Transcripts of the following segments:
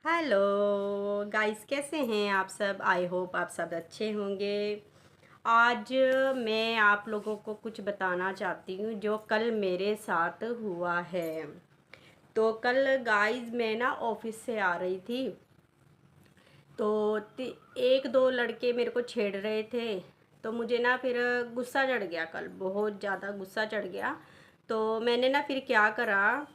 Hello guys, कैसे हैं आप सब। आई होप आप सब अच्छे होंगे। आज मैं आप लोगों को कुछ बताना चाहती हूँ जो कल मेरे साथ हुआ है। तो कल गाइस मैं ना ऑफिस से आ रही थी, तो एक दो लड़के मेरे को छेड़ रहे थे। तो मुझे ना फिर गुस्सा चढ़ गया, कल बहुत ज़्यादा गुस्सा चढ़ गया। तो मैंने ना फिर क्या करा,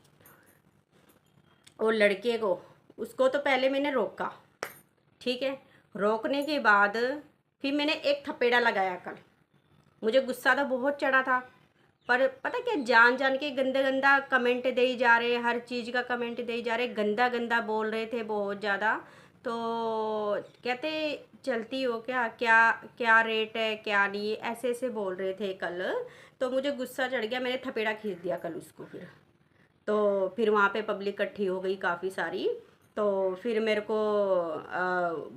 वो लड़के को, उसको तो पहले मैंने रोका। ठीक है, रोकने के बाद फिर मैंने एक थपेड़ा लगाया कल। मुझे गुस्सा तो बहुत चढ़ा था, पर पता क्या, जान जान के गंदा गंदा कमेंट दे ही जा रहे, हर चीज़ का कमेंट दे ही जा रहे, गंदा गंदा बोल रहे थे बहुत ज़्यादा। तो कहते चलती हो क्या, क्या क्या रेट है, क्या नहीं, ऐसे ऐसे बोल रहे थे कल। तो मुझे गुस्सा चढ़ गया, मैंने थपेड़ा खींच दिया कल उसको। फिर वहाँ पे पब्लिक इकट्ठी हो गई काफ़ी सारी। तो फिर मेरे को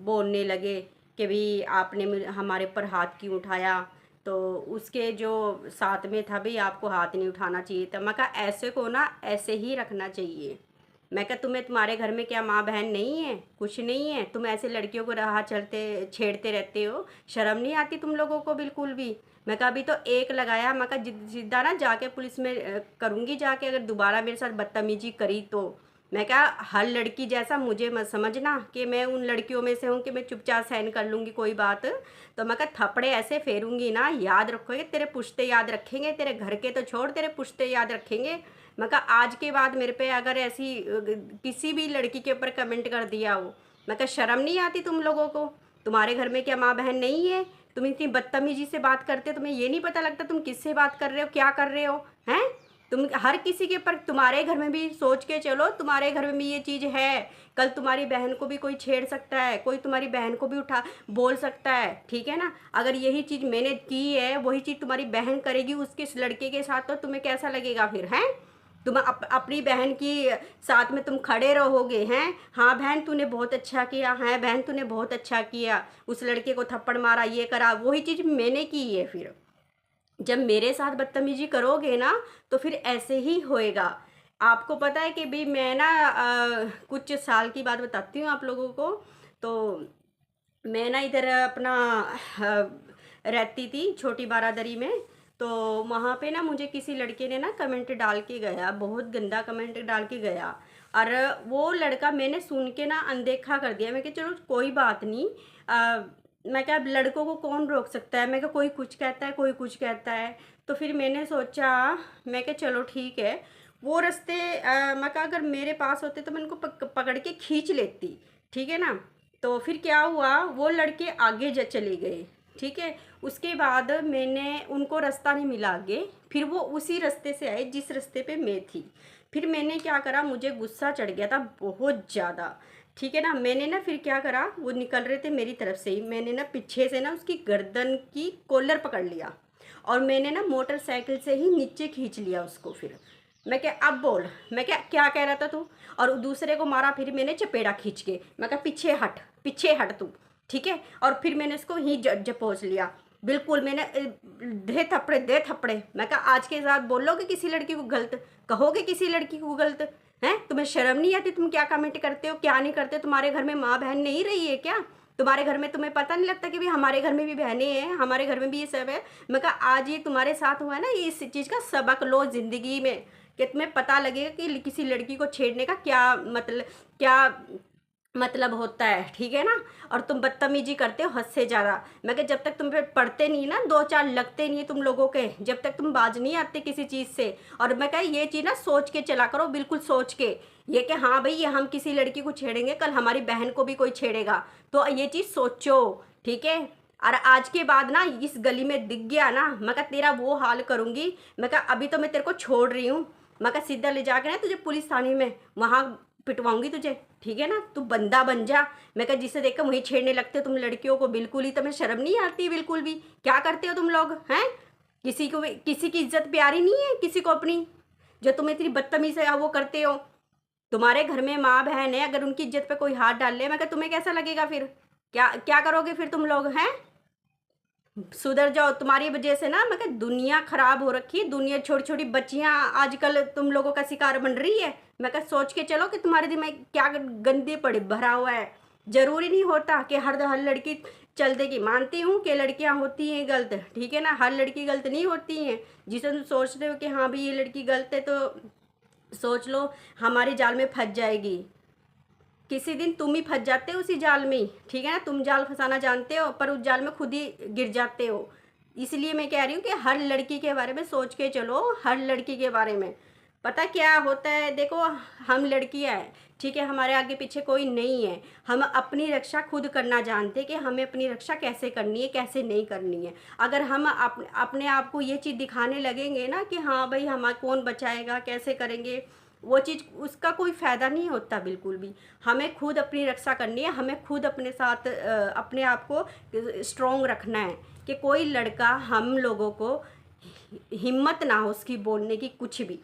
बोलने लगे कि भी आपने हमारे ऊपर हाथ क्यों उठाया। तो उसके जो साथ में था, भी आपको हाथ नहीं उठाना चाहिए था। मैं कहा ऐसे को ना ऐसे ही रखना चाहिए। मैं कहा तुम्हें, तुम्हारे घर में क्या माँ बहन नहीं है, कुछ नहीं है, तुम ऐसे लड़कियों को राह चलते छेड़ते रहते हो, शर्म नहीं आती तुम लोगों को बिल्कुल भी। मैं कहा अभी तो एक लगाया, मैं कहा सीधा ना जाके पुलिस में करूँगी जाके, अगर दोबारा मेरे साथ बदतमीजी करी तो। मैं कहा हर लड़की जैसा मुझे मत समझना कि मैं उन लड़कियों में से हूँ कि मैं चुपचाप सहन कर लूँगी कोई बात। तो मैं कहा थप्पड़े ऐसे फेरूंगी ना, याद रखोगे, तेरे पुश्ते याद रखेंगे, तेरे घर के तो छोड़, तेरे पुश्ते याद रखेंगे। मैं कहा आज के बाद मेरे पे अगर ऐसी किसी भी लड़की के ऊपर कमेंट कर दिया हो, मैं कहा शर्म नहीं आती तुम लोगों को। तुम्हारे घर में क्या माँ बहन नहीं है? तुम इतनी बदतमीजी से बात करते हो, तुम्हें ये नहीं पता लगता तुम किससे बात कर रहे हो, क्या कर रहे हो, हैं? तुम हर किसी के ऊपर, तुम्हारे घर में भी सोच के चलो, तुम्हारे घर में भी ये चीज़ है। कल तुम्हारी बहन को भी कोई छेड़ सकता है, कोई तुम्हारी बहन को भी उठा बोल सकता है, ठीक है ना। अगर यही चीज़ मैंने की है, वही चीज़ तुम्हारी बहन करेगी उसके लड़के के साथ, तो तुम्हें कैसा लगेगा फिर, हैं? तुम अपनी बहन की साथ में तुम खड़े रहोगे, हैं? हाँ बहन तूने बहुत अच्छा किया, हाँ बहन तूने बहुत अच्छा किया, उस लड़के को थप्पड़ मारा, ये करा, वही चीज़ मैंने की है। फिर जब मेरे साथ बदतमीजी करोगे ना, तो फिर ऐसे ही होएगा। आपको पता है कि भी मैं ना कुछ साल की बात बताती हूँ आप लोगों को। तो मैं ना इधर अपना रहती थी छोटी बारादरी में। तो वहाँ पे ना मुझे किसी लड़के ने ना कमेंट डाल के गया, बहुत गंदा कमेंट डाल के गया। और वो लड़का मैंने सुन के ना अनदेखा कर दिया। मैं कि चलो कोई बात नहीं। मैं क्या, अब लड़कों को कौन रोक सकता है। मैं क्या, कोई कुछ कहता है, कोई कुछ कहता है। तो फिर मैंने सोचा, मैं क्या चलो ठीक है। वो रास्ते मैं क्या, अगर मेरे पास होते तो मैं उनको पकड़ के खींच लेती, ठीक है ना। तो फिर क्या हुआ, वो लड़के आगे चले गए, ठीक है। उसके बाद मैंने उनको रास्ता नहीं मिला आगे, फिर वो उसी रास्ते से आए जिस रास्ते पे मैं थी। फिर मैंने क्या करा, मुझे गुस्सा चढ़ गया था बहुत ज़्यादा, ठीक है ना। मैंने ना फिर क्या करा, वो निकल रहे थे मेरी तरफ से ही, मैंने ना पीछे से ना उसकी गर्दन की कॉलर पकड़ लिया, और मैंने ना मोटरसाइकिल से ही नीचे खींच लिया उसको। फिर मैं क्या, अब बोल, मैं क्या क्या कह रहा था तू। और दूसरे को मारा, फिर मैंने चपेड़ा खींच के, मैं क्या पीछे हट, पीछे हट तू, ठीक है। और फिर मैंने उसको ही जपोच लिया, बिल्कुल मैंने दे थप्पड़े, दे थप्पड़े। मैं कहा आज के साथ बोलोगे किसी लड़की को गलत, कहोगे किसी लड़की को गलत, हैं? तुम्हें शर्म नहीं आती, तुम क्या कमेंट करते हो, क्या नहीं करते। तुम्हारे घर में माँ बहन नहीं रही है क्या? तुम्हारे घर में तुम्हें पता नहीं लगता कि भी हमारे घर में भी बहनें हैं, हमारे घर में भी ये सब है। मैं कहा आज ये तुम्हारे साथ हुआ है ना, ये इस चीज़ का सबक लो ज़िंदगी में, कि तुम्हें पता लगेगा कि किसी लड़की को छेड़ने का क्या मतलब होता है, ठीक है ना। और तुम बदतमीजी करते हो हद से ज़्यादा। मैं कहा जब तक तुम पे पढ़ते नहीं ना, दो चार लगते नहीं तुम लोगों के, जब तक तुम बाज नहीं आते किसी चीज़ से। और मैं कहा ये चीज़ ना सोच के चला करो, बिल्कुल सोच के, ये कि हाँ भाई ये हम किसी लड़की को छेड़ेंगे, कल हमारी बहन को भी कोई छेड़ेगा, तो ये चीज़ सोचो, ठीक है। और आज के बाद ना इस गली में दिख गया ना, मैं कहा तेरा वो हाल करूँगी। मैं कहा अभी तो मैं तेरे को छोड़ रही हूँ, मैं कहा सीधा ले जाके ना तुझे पुलिस थाने में वहाँ पिटवाऊंगी तुझे, ठीक है ना। तू बंदा बन जा। मैं कहा जिसे देखकर वहीं छेड़ने लगते हो तुम लड़कियों को, बिल्कुल ही तुम्हें शर्म नहीं आती बिल्कुल भी। क्या करते हो तुम लोग, हैं? किसी को किसी की इज्जत प्यारी नहीं है किसी को अपनी, जो तुम इतनी बदतमीजी से वो करते हो। तुम्हारे घर में माँ बहन है, अगर उनकी इज्जत पे कोई हाथ डाल ले, मैं कहा तुम्हें कैसा लगेगा फिर, क्या क्या करोगे फिर तुम लोग, हैं? सुधर जाओ, तुम्हारी वजह से ना मैं कहा दुनिया खराब हो रखी है, दुनिया छोटी छोटी बच्चियां आजकल तुम लोगों का शिकार बन रही है। मैं कहा सोच के चलो कि तुम्हारे दिमाग में क्या गंदे पड़े भरा हुआ है। जरूरी नहीं होता कि हर लड़की चल देगी, मानती हूँ कि लड़कियां होती हैं गलत, ठीक है ना, हर लड़की गलत नहीं होती हैं। जिसे तुम सोच रहे हो कि हाँ भाई ये लड़की गलत है तो सोच लो हमारे जाल में फंस जाएगी, किसी दिन तुम ही फंस जाते हो उसी जाल में ही, ठीक है ना। तुम जाल फंसाना जानते हो पर उस जाल में खुद ही गिर जाते हो। इसलिए मैं कह रही हूँ कि हर लड़की के बारे में सोच के चलो, हर लड़की के बारे में। पता क्या होता है, देखो हम लड़कियाँ हैं, ठीक है, हमारे आगे पीछे कोई नहीं है, हम अपनी रक्षा खुद करना जानते हैं कि हमें अपनी रक्षा कैसे करनी है कैसे नहीं करनी है। अगर हम अपने आप को ये चीज़ दिखाने लगेंगे ना कि हाँ भाई हमारा कौन बचाएगा कैसे करेंगे, वो चीज़ उसका कोई फ़ायदा नहीं होता बिल्कुल भी। हमें खुद अपनी रक्षा करनी है, हमें खुद अपने साथ अपने आप को स्ट्रॉन्ग रखना है कि कोई लड़का हम लोगों को हिम्मत ना हो उसकी बोलने की कुछ भी।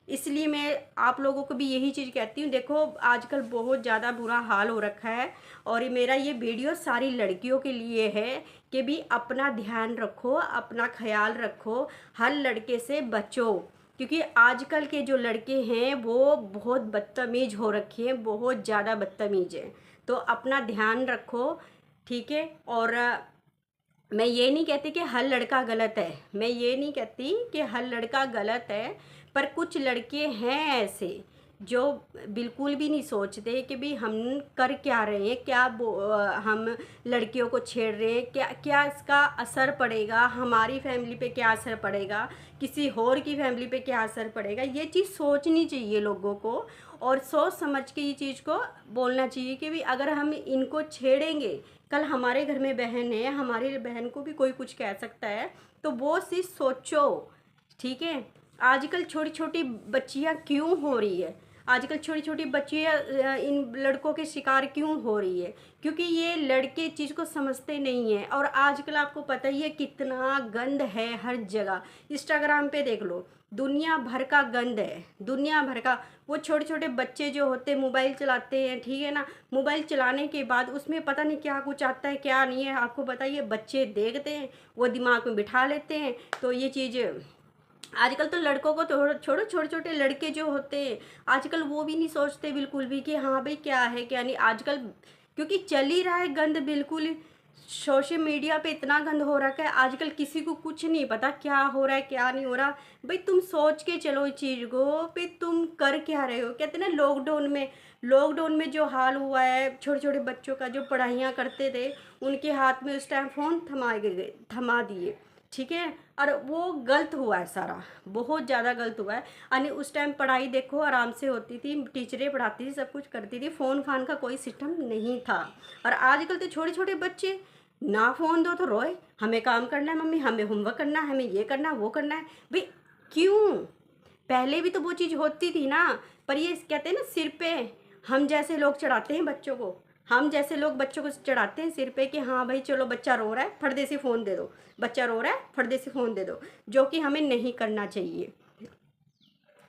इसलिए मैं आप लोगों को भी यही चीज़ कहती हूँ, देखो आजकल बहुत ज़्यादा बुरा हाल हो रखा है और मेरा ये वीडियो सारी लड़कियों के लिए है कि भी अपना ध्यान रखो, अपना ख्याल रखो, हर लड़के से बचो, क्योंकि आजकल के जो लड़के हैं वो बहुत बदतमीज़ हो रखे हैं, बहुत ज़्यादा बदतमीज़ हैं। तो अपना ध्यान रखो, ठीक है। और मैं ये नहीं कहती कि हर लड़का गलत है, मैं ये नहीं कहती कि हर लड़का गलत है, पर कुछ लड़के हैं ऐसे जो बिल्कुल भी नहीं सोचते कि भी हम कर क्या रहे हैं, क्या हम लड़कियों को छेड़ रहे हैं, क्या क्या इसका असर पड़ेगा, हमारी फैमिली पे क्या असर पड़ेगा, किसी और की फैमिली पे क्या असर पड़ेगा। ये चीज़ सोचनी चाहिए लोगों को और सोच समझ के ये चीज़ को बोलना चाहिए कि भी अगर हम इनको छेड़ेंगे, कल हमारे घर में बहन है, हमारी बहन को भी कोई कुछ कह सकता है, तो वो चीज़ सोचो, ठीक है। आजकल छोटी छोटी बच्चियां क्यों हो रही है, आजकल छोटी छोटी बच्चियां इन लड़कों के शिकार क्यों हो रही है, क्योंकि ये लड़के चीज़ को समझते नहीं हैं। और आजकल आपको पता ही है कितना गंद है हर जगह, इंस्टाग्राम पे देख लो, दुनिया भर का गंद है, दुनिया भर का। वो छोटे छोटे बच्चे जो होते हैं मोबाइल चलाते हैं, ठीक है ना, मोबाइल चलाने के बाद उसमें पता नहीं क्या कुछ आता है क्या नहीं है, आपको बताइए, बच्चे देखते हैं वो दिमाग में बिठा लेते हैं। तो ये चीज़ आजकल तो लड़कों को छोड़ो, छोटे छोटे लड़के जो होते हैं आजकल वो भी नहीं सोचते बिल्कुल भी कि हाँ भाई क्या है क्या नहीं। आजकल क्योंकि चल ही रहा है गंद, बिल्कुल ही सोशल मीडिया पे इतना गंद हो रखा है, आजकल किसी को कुछ नहीं पता क्या हो रहा है क्या नहीं हो रहा। भाई तुम सोच के चलो इस चीज़ को, भाई तुम कर क्या रहे हो। कहते ना लॉकडाउन में जो हाल हुआ है छोटे छोटे बच्चों का, जो पढ़ाइयाँ करते थे उनके हाथ में उस टाइम फ़ोन थमा दिए, ठीक है। और वो गलत हुआ है सारा, बहुत ज़्यादा गलत हुआ है। यानी उस टाइम पढ़ाई देखो आराम से होती थी, टीचरें पढ़ाती थी, सब कुछ करती थी, फ़ोन फान का कोई सिस्टम नहीं था। और आजकल तो छोटे छोटे बच्चे ना फ़ोन दो तो रोए, हमें काम करना है मम्मी, हमें होमवर्क करना है, हमें ये करना है वो करना है। भाई क्यों, पहले भी तो वो चीज़ होती थी ना। पर ये कहते हैं ना सिर पे हम जैसे लोग चढ़ाते हैं बच्चों को, हम जैसे लोग बच्चों को चढ़ाते हैं सिर पे कि हाँ भाई चलो बच्चा रो रहा है फटदे से फ़ोन दे दो, बच्चा रो रहा है फटदे से फ़ोन दे दो, जो कि हमें नहीं करना चाहिए।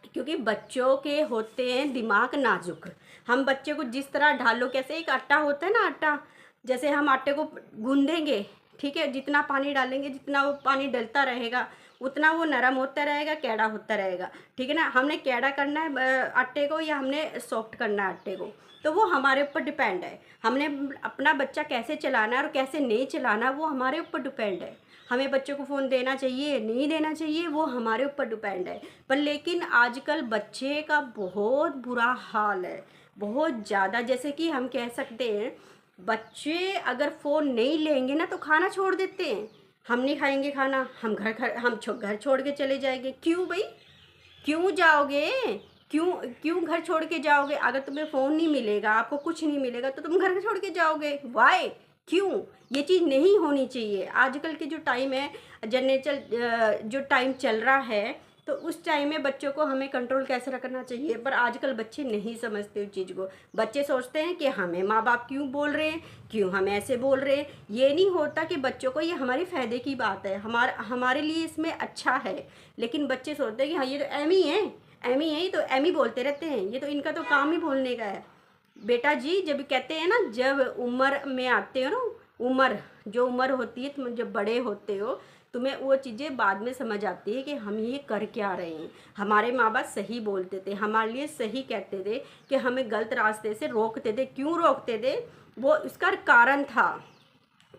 क्योंकि बच्चों के होते हैं दिमाग नाजुक, हम बच्चे को जिस तरह ढालो, कैसे एक आटा होता है ना, आटा जैसे हम आटे को गूंदेंगे, ठीक है, जितना पानी डालेंगे जितना वो पानी डलता रहेगा उतना वो नरम होता रहेगा, कैड़ा होता रहेगा, ठीक है ना। हमने कैड़ा करना है आटे को या हमने सॉफ्ट करना है आटे को, तो वो हमारे ऊपर डिपेंड है। हमने अपना बच्चा कैसे चलाना है और कैसे नहीं चलाना वो हमारे ऊपर डिपेंड है। हमें बच्चों को फ़ोन देना चाहिए नहीं देना चाहिए वो हमारे ऊपर डिपेंड है। पर लेकिन आजकल बच्चे का बहुत बुरा हाल है, बहुत ज़्यादा। जैसे कि हम कह सकते हैं बच्चे अगर फ़ोन नहीं लेंगे ना तो खाना छोड़ देते हैं, हम नहीं खाएंगे खाना, हम घर छोड़ के चले जाएंगे। क्यों भाई, क्यों जाओगे, क्यों क्यों घर छोड़ के जाओगे। अगर तुम्हें फ़ोन नहीं मिलेगा, आपको कुछ नहीं मिलेगा तो तुम घर छोड़ के जाओगे, वाई, क्यों। ये चीज़ नहीं होनी चाहिए। आजकल के जो टाइम है, जनरेशन जो टाइम चल रहा है, तो उस टाइम में बच्चों को हमें कंट्रोल कैसे रखना चाहिए। पर आजकल बच्चे नहीं समझते उस चीज़ को। बच्चे सोचते हैं कि हमें माँ बाप क्यों बोल रहे हैं, क्यों हम ऐसे बोल रहे हैं। ये नहीं होता कि बच्चों को ये हमारे फ़ायदे की बात है, हमारे लिए इसमें अच्छा है। लेकिन बच्चे सोचते हैं कि हाँ ये तो एम ही है, एम ही है, ये तो एम ही बोलते रहते हैं, ये तो इनका तो काम ही बोलने का है। बेटा जी जब कहते हैं ना, जब उम्र में आते हो ना, उम्र जो उम्र होती है, तुम जब बड़े होते हो तुम्हें वो चीज़ें बाद में समझ आती है कि हम ये कर क्या रहे हैं। हमारे माँ बाप सही बोलते थे, हमारे लिए सही कहते थे कि हमें गलत रास्ते से रोकते थे। क्यों रोकते थे, वो उसका कारण था।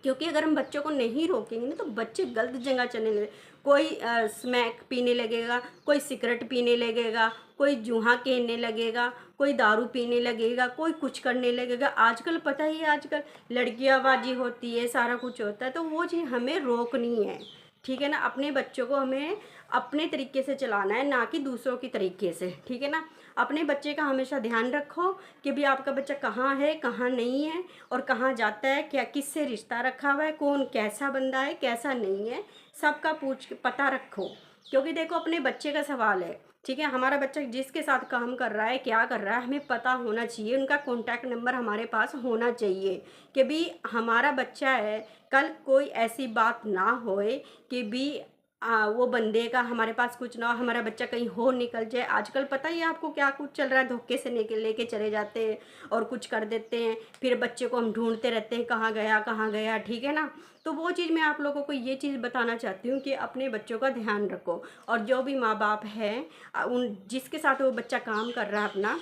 क्योंकि अगर हम बच्चों को नहीं रोकेंगे ना तो बच्चे गलत जगह चलने लगे। कोई स्मैक पीने लगेगा, कोई सिगरेट पीने लगेगा, कोई जूहा खेलने लगेगा, कोई दारू पीने लगेगा, कोई कुछ करने लगेगा। आजकल पता ही है, आजकल लड़कियाँबाजी होती है, सारा कुछ होता है। तो वो चीज़ हमें रोकनी है, ठीक है ना। अपने बच्चों को हमें अपने तरीके से चलाना है, ना कि दूसरों की तरीके से, ठीक है ना। अपने बच्चे का हमेशा ध्यान रखो कि भी आपका बच्चा कहाँ है, कहाँ नहीं है, और कहाँ जाता है, क्या किससे रिश्ता रखा हुआ है, कौन कैसा बंदा है, कैसा नहीं है, सबका पूछ के पता रखो। क्योंकि देखो अपने बच्चे का सवाल है, ठीक है। हमारा बच्चा जिसके साथ काम कर रहा है, क्या कर रहा है, हमें पता होना चाहिए। उनका कॉन्टैक्ट नंबर हमारे पास होना चाहिए कि भी हमारा बच्चा है, कल कोई ऐसी बात ना होए कि भी वो बंदे का हमारे पास कुछ ना हो, हमारा बच्चा कहीं हो निकल जाए। आजकल पता ही है आपको क्या कुछ चल रहा है, धोखे से लेके चले जाते हैं और कुछ कर देते हैं, फिर बच्चे को हम ढूंढते रहते हैं कहाँ गया कहाँ गया, ठीक है ना। तो वो चीज़ मैं आप लोगों को ये चीज़ बताना चाहती हूँ कि अपने बच्चों का ध्यान रखो। और जो भी माँ बाप है, उन जिसके साथ वो बच्चा काम कर रहा है अपना,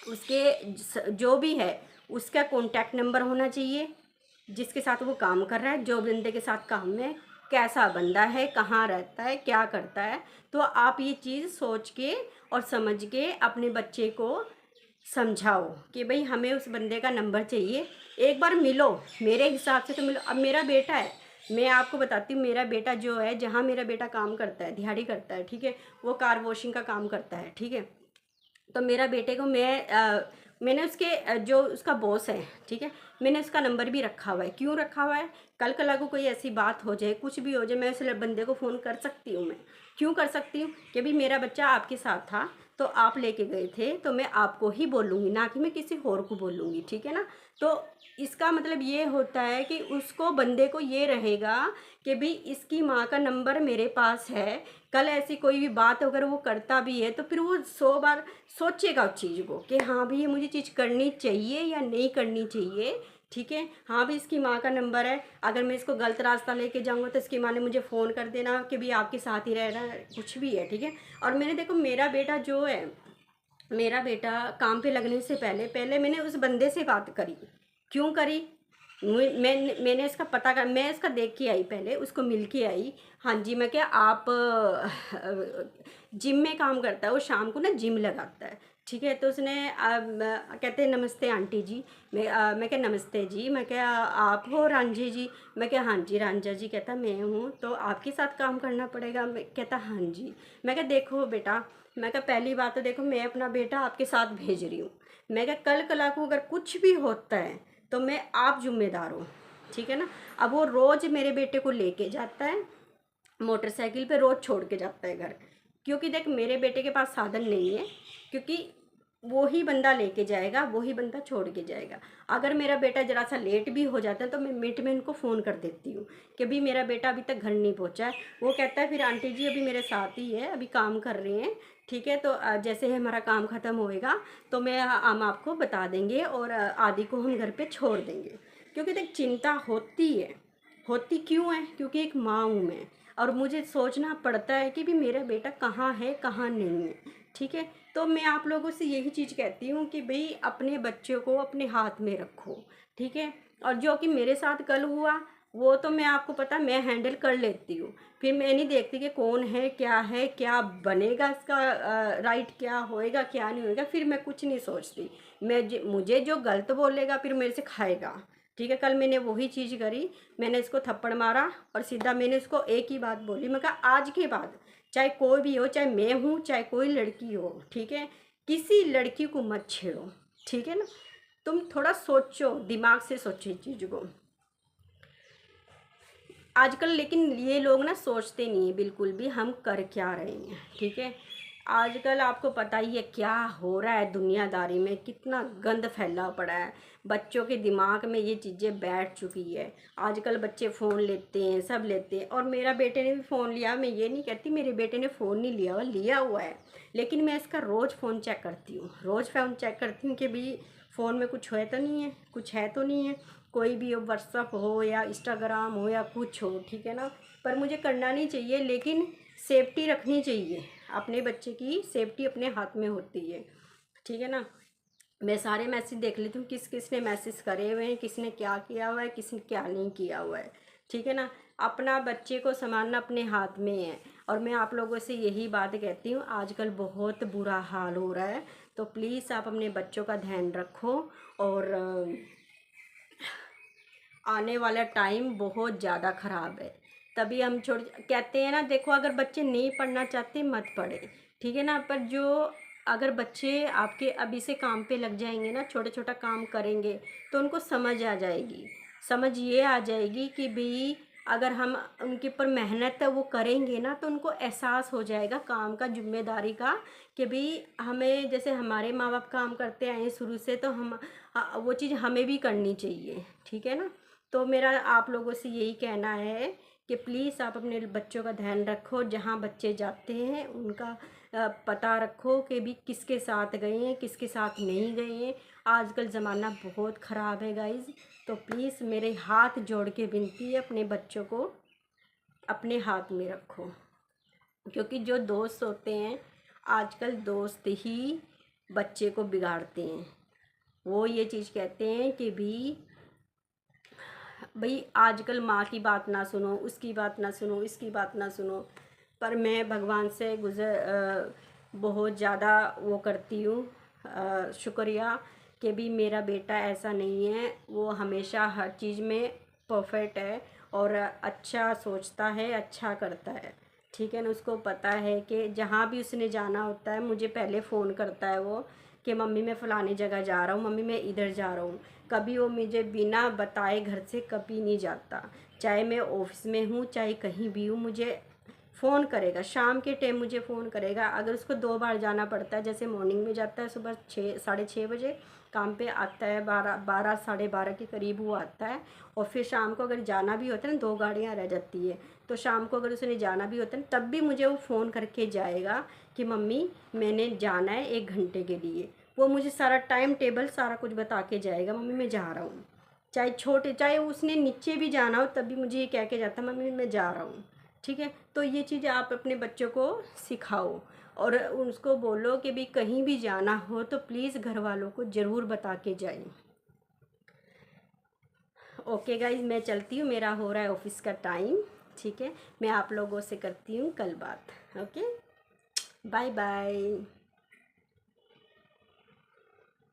उसके जो भी है उसका कॉन्टैक्ट नंबर होना चाहिए, जिसके साथ वो काम कर रहा है, जो बंदे के साथ काम में, कैसा बंदा है, कहाँ रहता है, क्या करता है। तो आप ये चीज़ सोच के और समझ के अपने बच्चे को समझाओ कि भाई हमें उस बंदे का नंबर चाहिए। एक बार मिलो, मेरे हिसाब से तो मिलो। अब मेरा बेटा है, मैं आपको बताती हूँ, मेरा बेटा जो है, जहाँ मेरा बेटा काम करता है, दिहाड़ी करता है, ठीक है, वो कार वॉशिंग का काम करता है, ठीक है। तो मेरा बेटे को मैंने उसके जो उसका बॉस है, ठीक है, मैंने उसका नंबर भी रखा हुआ है। क्यों रखा हुआ है, कल कल को कोई ऐसी बात हो जाए, कुछ भी हो जाए, मैं उस बंदे को फ़ोन कर सकती हूँ। मैं क्यों कर सकती हूँ कि भी मेरा बच्चा आपके साथ था, तो आप लेके गए थे, तो मैं आपको ही बोलूँगी, ना कि मैं किसी और को बोलूँगी, ठीक है ना। तो इसका मतलब ये होता है कि उसको बंदे को ये रहेगा कि भाई इसकी माँ का नंबर मेरे पास है। कल ऐसी कोई भी बात अगर वो करता भी है तो फिर वो 100 बार सोचेगा उस चीज़ को कि हाँ भी ये मुझे चीज़ करनी चाहिए या नहीं करनी चाहिए, ठीक है। हाँ भी इसकी माँ का नंबर है, अगर मैं इसको गलत रास्ता लेके जाऊँगा तो इसकी माँ ने मुझे फ़ोन कर देना कि भी आपके साथ ही रहना है, कुछ भी है, ठीक है। और मैंने देखो मेरा बेटा जो है, मेरा बेटा काम पे लगने से पहले पहले मैंने उस बंदे से बात करी। क्यों करी, मैंने इसका पता कर, मैं इसका देख के आई, पहले उसको मिल के आई। हाँ जी, मैं क्या आप जिम में काम करता है, वो शाम को ना जिम लगाता है, ठीक है। तो उसने कहते हैं नमस्ते आंटी जी। मैं क्या नमस्ते जी, मैं क्या आप हो रांझी जी, मैं क्या हाँ जी रांझा जी। कहता मैं हूँ, तो आपके साथ काम करना पड़ेगा। मैं कहता हाँ जी। मैं क्या देखो बेटा, मैं क्या पहली बात तो देखो मैं अपना बेटा आपके साथ भेज रही हूँ। मैं क्या कल कला को अगर कुछ भी होता है तो मैं आप जिम्मेदार हो, ठीक है ना। अब वो रोज़ मेरे बेटे को लेके जाता है मोटरसाइकिल पे, रोज़ छोड़ के जाता है घर। क्योंकि देख मेरे बेटे के पास साधन नहीं है, क्योंकि वो ही बंदा लेके जाएगा, वो ही बंदा छोड़ के जाएगा। अगर मेरा बेटा ज़रा सा लेट भी हो जाता है तो मैं मिनट में उनको फ़ोन कर देती हूँ कि भी मेरा बेटा अभी तक घर नहीं पहुँचा है। वो कहता है फिर आंटी जी अभी मेरे साथ ही है, अभी काम कर रहे हैं, ठीक है। तो जैसे ही हमारा काम ख़त्म होएगा तो हम आपको बता देंगे और आदि को हम घर पे छोड़ देंगे। क्योंकि देख चिंता होती है, होती क्यों है, क्योंकि एक माँ हूँ मैं, और मुझे सोचना पड़ता है कि भी मेरा बेटा कहाँ है कहाँ नहीं है, ठीक है। तो मैं आप लोगों से यही चीज़ कहती हूँ कि भाई अपने बच्चों को अपने हाथ में रखो, ठीक है। और जो कि मेरे साथ कल हुआ वो तो मैं आपको पता मैं हैंडल कर लेती हूँ। फिर मैं नहीं देखती कि कौन है, क्या बनेगा इसका, राइट क्या होएगा क्या नहीं होएगा, फिर मैं कुछ नहीं सोचती। मुझे जो गलत बोलेगा फिर मेरे से खाएगा, ठीक है। कल मैंने वही चीज़ करी, मैंने इसको थप्पड़ मारा और सीधा मैंने इसको एक ही बात बोली, मैं कहा आज के बाद चाहे कोई भी हो, चाहे मैं हूँ चाहे कोई लड़की हो, ठीक है, किसी लड़की को मत छेड़ो, ठीक है ना। तुम थोड़ा सोचो, दिमाग से सोचो इस चीज़ को आजकल। लेकिन ये लोग ना सोचते नहीं है बिल्कुल भी हम कर क्या रहे हैं, ठीक है। आजकल आपको पता ही है क्या हो रहा है दुनियादारी में, कितना गंद फैला पड़ा है। बच्चों के दिमाग में ये चीज़ें बैठ चुकी है। आजकल बच्चे फ़ोन लेते हैं, सब लेते हैं, और मेरा बेटे ने भी फ़ोन लिया। मैं ये नहीं कहती मेरे बेटे ने फ़ोन नहीं लिया हुआ, लिया हुआ है, लेकिन मैं इसका रोज़ फ़ोन चेक करती हूँ, रोज़ फ़ोन चेक करती हूँ कि भाई फ़ोन में कुछ है तो नहीं है, कुछ है तो नहीं है, कोई भी हो, व्हाट्सअप हो या इंस्टाग्राम हो या कुछ हो, ठीक है ना। पर मुझे करना नहीं चाहिए, लेकिन सेफ्टी रखनी चाहिए। अपने बच्चे की सेफ्टी अपने हाथ में होती है, ठीक है ना। मैं सारे मैसेज देख लेती हूँ, किस किस ने मैसेज करे हुए हैं, किसने क्या किया हुआ है, किसने क्या नहीं किया हुआ है, ठीक है ना। अपना बच्चे को संभालना अपने हाथ में है। और मैं आप लोगों से यही बात कहती हूँ, आजकल बहुत बुरा हाल हो रहा है, तो प्लीज़ आप अपने बच्चों का ध्यान रखो। और आने वाला टाइम बहुत ज़्यादा ख़राब है, तभी हम छोड़ कहते हैं ना, देखो अगर बच्चे नहीं पढ़ना चाहते मत पढ़े, ठीक है ना। पर जो अगर बच्चे आपके अभी से काम पे लग जाएंगे ना, छोटा छोटा काम करेंगे, तो उनको समझ आ जाएगी, समझ ये आ जाएगी कि भाई अगर हम उनके ऊपर मेहनत वो करेंगे ना, तो उनको एहसास हो जाएगा काम का, जिम्मेदारी का, कि भाई हमें, जैसे हमारे माँ बाप काम करते आए हैं शुरू से, तो हम वो चीज़ हमें भी करनी चाहिए, ठीक है ना। तो मेरा आप लोगों से यही कहना है कि प्लीज़ आप अपने बच्चों का ध्यान रखो, जहाँ बच्चे जाते हैं उनका पता रखो कि भी किसके साथ गए हैं, किसके साथ नहीं गए हैं। आजकल ज़माना बहुत ख़राब है गाइज़, तो प्लीज़ मेरे हाथ जोड़ के विनती है, अपने बच्चों को अपने हाथ में रखो। क्योंकि जो दोस्त होते हैं आजकल, दोस्त ही बच्चे को बिगाड़ते हैं। वो ये चीज़ कहते हैं कि भाई आजकल माँ की बात ना सुनो, उसकी बात ना सुनो, इसकी बात ना सुनो। पर मैं भगवान से बहुत ज़्यादा वो करती हूँ, शुक्रिया कि भी मेरा बेटा ऐसा नहीं है, वो हमेशा हर चीज़ में परफेक्ट है और अच्छा सोचता है, अच्छा करता है, ठीक है ना। उसको पता है कि जहाँ भी उसने जाना होता है मुझे पहले फ़ोन करता है वो, कि मम्मी मैं फ़लानी जगह जा रहा हूँ, मम्मी मैं इधर जा रहा हूँ। कभी वो मुझे बिना बताए घर से कभी नहीं जाता, चाहे मैं ऑफिस में हूँ चाहे कहीं भी हूँ, मुझे फ़ोन करेगा, शाम के टाइम मुझे फ़ोन करेगा। अगर उसको 2 बार जाना पड़ता है, जैसे मॉर्निंग में जाता है सुबह 6 साढ़े 6 बजे, काम पे आता है 12 साढ़े 12 के करीब वो आता है। और फिर शाम को अगर जाना भी होता है ना, 2 गाड़ियाँ रह जाती है, तो शाम को अगर उसने जाना भी होता है तब भी मुझे वो फ़ोन करके जाएगा कि मम्मी मैंने जाना है 1 घंटे के लिए। वो मुझे सारा टाइम टेबल सारा कुछ बता के जाएगा, मम्मी मैं जा रहा हूँ। चाहे उसने नीचे भी जाना हो तब भी मुझे ये कह के जाता, मम्मी मैं जा रहा हूँ, ठीक है। तो ये चीज़ आप अपने बच्चों को सिखाओ और उसको बोलो कि भी कहीं भी जाना हो तो प्लीज़ घर वालों को ज़रूर बता के जाए। ओके गाइज, मैं चलती हूँ, मेरा हो रहा है ऑफिस का टाइम, ठीक है। मैं आप लोगों से करती हूँ कल बात। Okay, bye bye.